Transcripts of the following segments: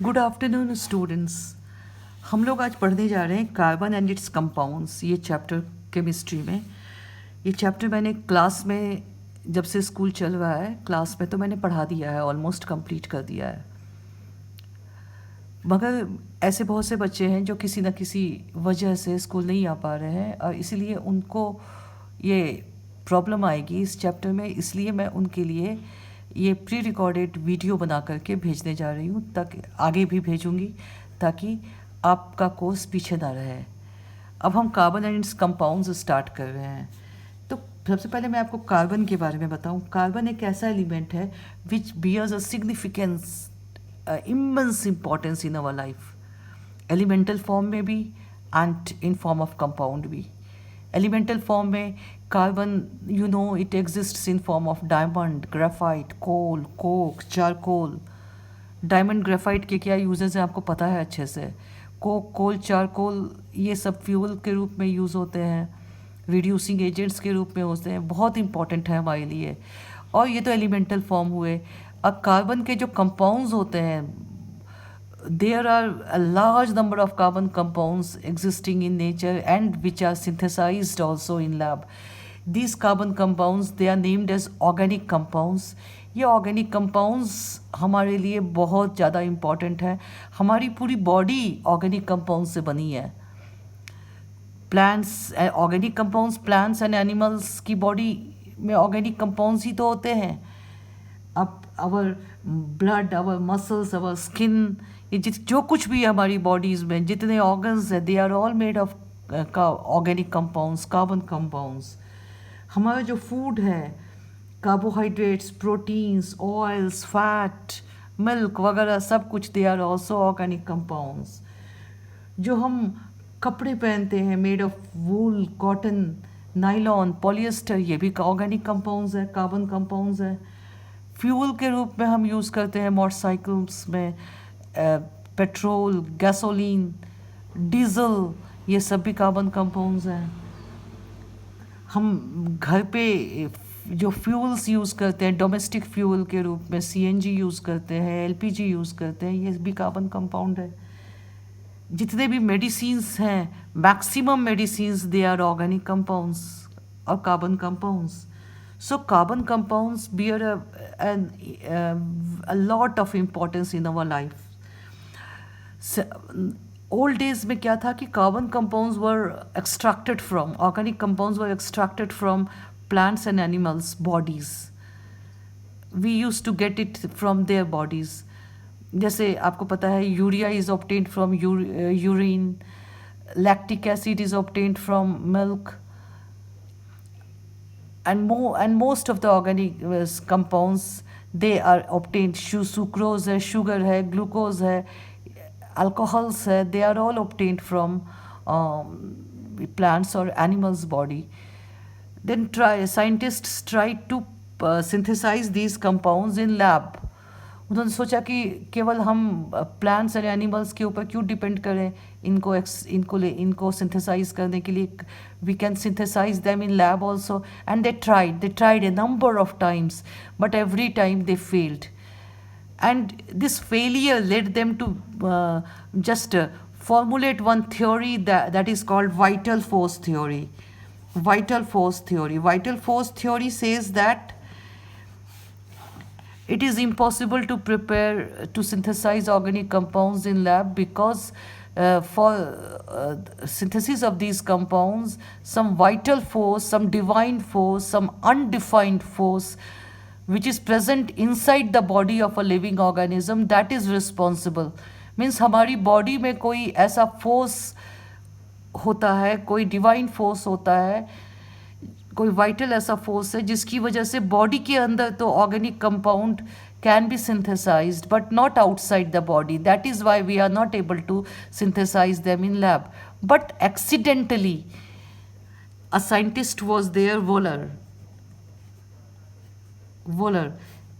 Good afternoon students. हम लोग आज पढ़ने जा रहे हैं कार्बन एंड इट्स कंपाउंड्स, ये चैप्टर केमिस्ट्री में। ये चैप्टर मैंने क्लास में, जब से स्कूल चल रहा है क्लास में, तो मैंने पढ़ा दिया है, ऑलमोस्ट कंप्लीट कर दिया है। मगर ऐसे बहुत से बच्चे हैं जो किसी न किसी वजह से स्कूल नहीं आ पा रहे हैं और इसीलिए उनको ये प्रॉब्लम आएगी इस चैप्टर में। इसलिए मैं उनके लिए ये प्री रिकॉर्डेड वीडियो बना करके भेजने जा रही हूँ, ताकि आगे भी भेजूँगी, ताकि आपका कोर्स पीछे ना रहे। अब हम carbon and it's compounds start कर रहे हैं। तो सबसे पहले मैं आपको कार्बन के बारे में बताऊं। कार्बन एक ऐसा एलिमेंट है which bears a significance, immense importance in our life, elemental form में भी and in form of compound भी। एलिमेंटल फॉर्म में carbon, you know, it exists in form of diamond, graphite, coal, coke, charcoal. Diamond, graphite के क्या uses हैं आपको पता है अच्छे से। कोक, कोल, चारकोल ये सब फ्यूल के रूप में यूज़ होते हैं, रिड्यूसिंग एजेंट्स के रूप में होते हैं, बहुत इंपॉर्टेंट है हमारे लिए। और ये तो एलिमेंटल फॉर्म हुए। अब कार्बन के जो कंपाउंड्स होते हैं, there are a large number of carbon compounds existing in nature and which are synthesized also in lab. These carbon compounds, they are named as organic compounds. ये organic compounds हमारे लिए बहुत ज़्यादा important है। हमारी पूरी बॉडी ऑर्गेनिक कंपाउंड्स से बनी है। Plants, organic compounds, plants and animals की बॉडी में ऑर्गेनिक कंपाउंड्स ही तो होते हैं। अब our blood, our muscles, our skin, ये जो कुछ भी है हमारी बॉडीज़ में, जितने ऑर्गन्स हैं, they are all made of organic compounds, carbon compounds. हमारा जो फूड है, carbohydrates, proteins, oils, fat, milk वगैरह सब कुछ, they are also organic compounds. जो हम कपड़े पहनते हैं, made of wool, cotton, nylon, polyester, ये भी ऑर्गेनिक कंपाउंड्स है, कार्बन कंपाउंड्स है। फ्यूल के रूप में हम यूज़ करते हैं मोटरसाइकिल्स में पेट्रोल, गैसोलीन, डीजल, ये सब भी कार्बन कंपाउंड्स हैं। हम घर पे जो फ्यूल्स यूज़ करते हैं डोमेस्टिक फ्यूल के रूप में, सीएनजी यूज़ करते हैं, एलपीजी यूज़ करते हैं, ये भी कार्बन कंपाउंड है। जितने भी मेडिसिन्स हैं, maximum medicines, they are organic compounds और carbon compounds. So carbon compounds bear a lot of importance in our life. Old days में क्या था कि carbon compounds were extracted from, organic compounds were extracted from plants and animals' bodies. We used to get it from their bodies. जैसे आपको पता है urea is obtained from urine, lactic acid is obtained from milk, and most of the organic compounds, they are obtained, sucrose है, sugar है, glucose है, alcohols है, they are all obtained from plants or animals body. Then scientists tried to synthesize these compounds in lab. उन्होंने सोचा कि केवल हम plants और एनिमल्स के ऊपर क्यों डिपेंड करें, इनको सिंथेसाइज करने के लिए we can synthesize them in lab also. And they tried a number of times, but every time they failed. And this failure led them to just formulate one theory that is called vital force theory. Vital force theory. Vital force theory says that it is impossible to synthesize organic compounds in lab because for synthesis of these compounds, some vital force, some divine force, some undefined force which is present inside the body of a living organism, that is responsible. Means हमारी body में कोई ऐसा force होता है, कोई divine force होता है, कोई वाइटल ऐसा फोर्स है जिसकी वजह से बॉडी के अंदर तो organic compound can be synthesized but not outside the body. That is why we are not able to synthesize them in lab. But accidentally a scientist was there,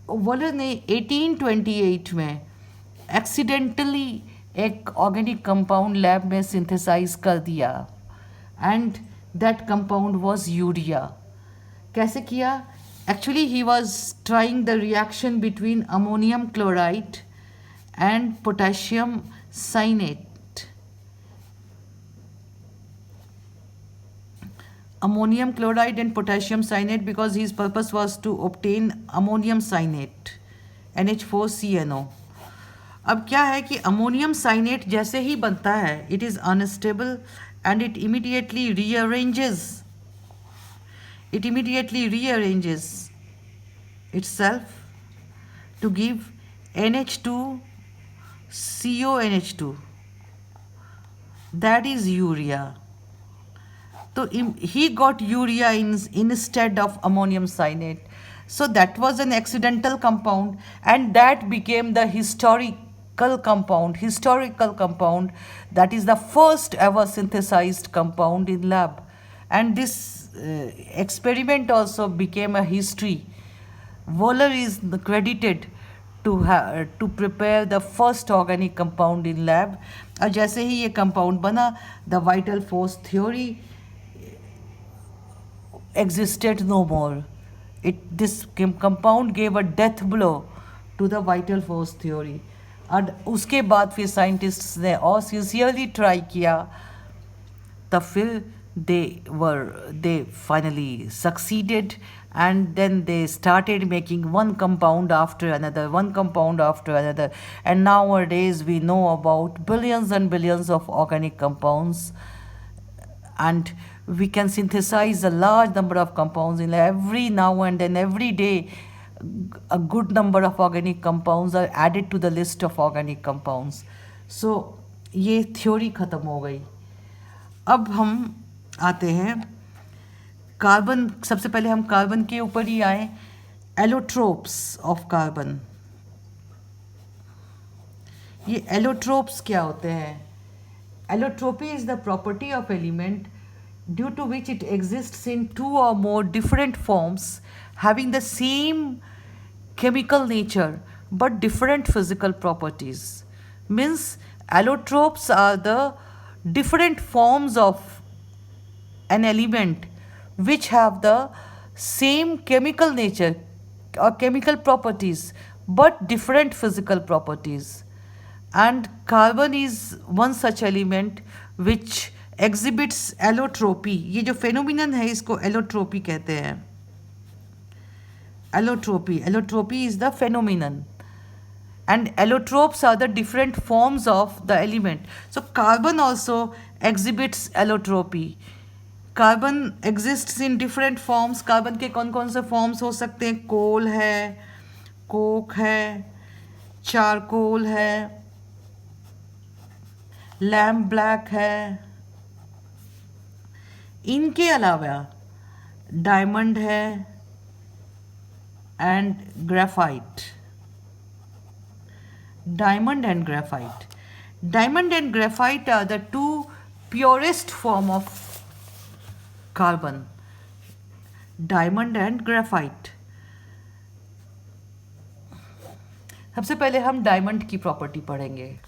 Wohler ने 1828 में accidentally एक organic compound lab में synthesize कर दिया, and that compound was urea. कैसे किया? Actually he was trying the reaction between ammonium chloride and potassium cyanate. Ammonium chloride and potassium cyanate, because his purpose was to obtain ammonium cyanate, NH4CNO. अब क्या है कि ammonium साइनेट जैसे ही बनता है, it is unstable and it immediately rearranges itself to give NH2CONH2, that is urea. So he got urea instead of ammonium cyanate. So that was an accidental compound, and that became the historical compound, that is the first ever synthesized compound in lab. And this experiment also became a history. Wohler is credited to prepare the first organic compound in lab. और जैसे ही ये compound बना, the vital force theory existed no more. This compound gave a death blow to the vital force theory. और उसके बाद फिर scientists ने और sincerely try किया, तब फिर they finally succeeded, and then they started making one compound after another, and nowadays we know about billions and billions of organic compounds, and we can synthesize a large number of compounds in every now and then. Every day a good number of organic compounds are added to the list of organic compounds. So ये theory ख़त्म हो गई. अब हम आते हैं carbon. सबसे पहले हम कार्बन के ऊपर ही आए. Allotropes of carbon. ये एलोट्रोप्स क्या होते हैं? Allotropy is the property of element due to which it exists in 2 or more different forms having the same chemical nature but different physical properties. Means allotropes are the different forms of an element which have the same chemical nature or chemical properties but different physical properties. And carbon is one such element which exhibits allotropy. ये जो phenomenon है इसको allotropy कहते हैं. Allotropy is the phenomenon, and allotropes are the different forms of the element. So carbon also exhibits allotropy. Carbon exists in different forms. Carbon के कौन कौन से फॉर्म्स हो सकते हैं? कोल है, कोक है, चारकोल है, लैम्प ब्लैक है. इनके अलावा डायमंड है and graphite. Diamond and graphite are the two purest form of carbon. Diamond and graphite. सबसे पहले हम डायमंड की प्रॉपर्टी पढ़ेंगे.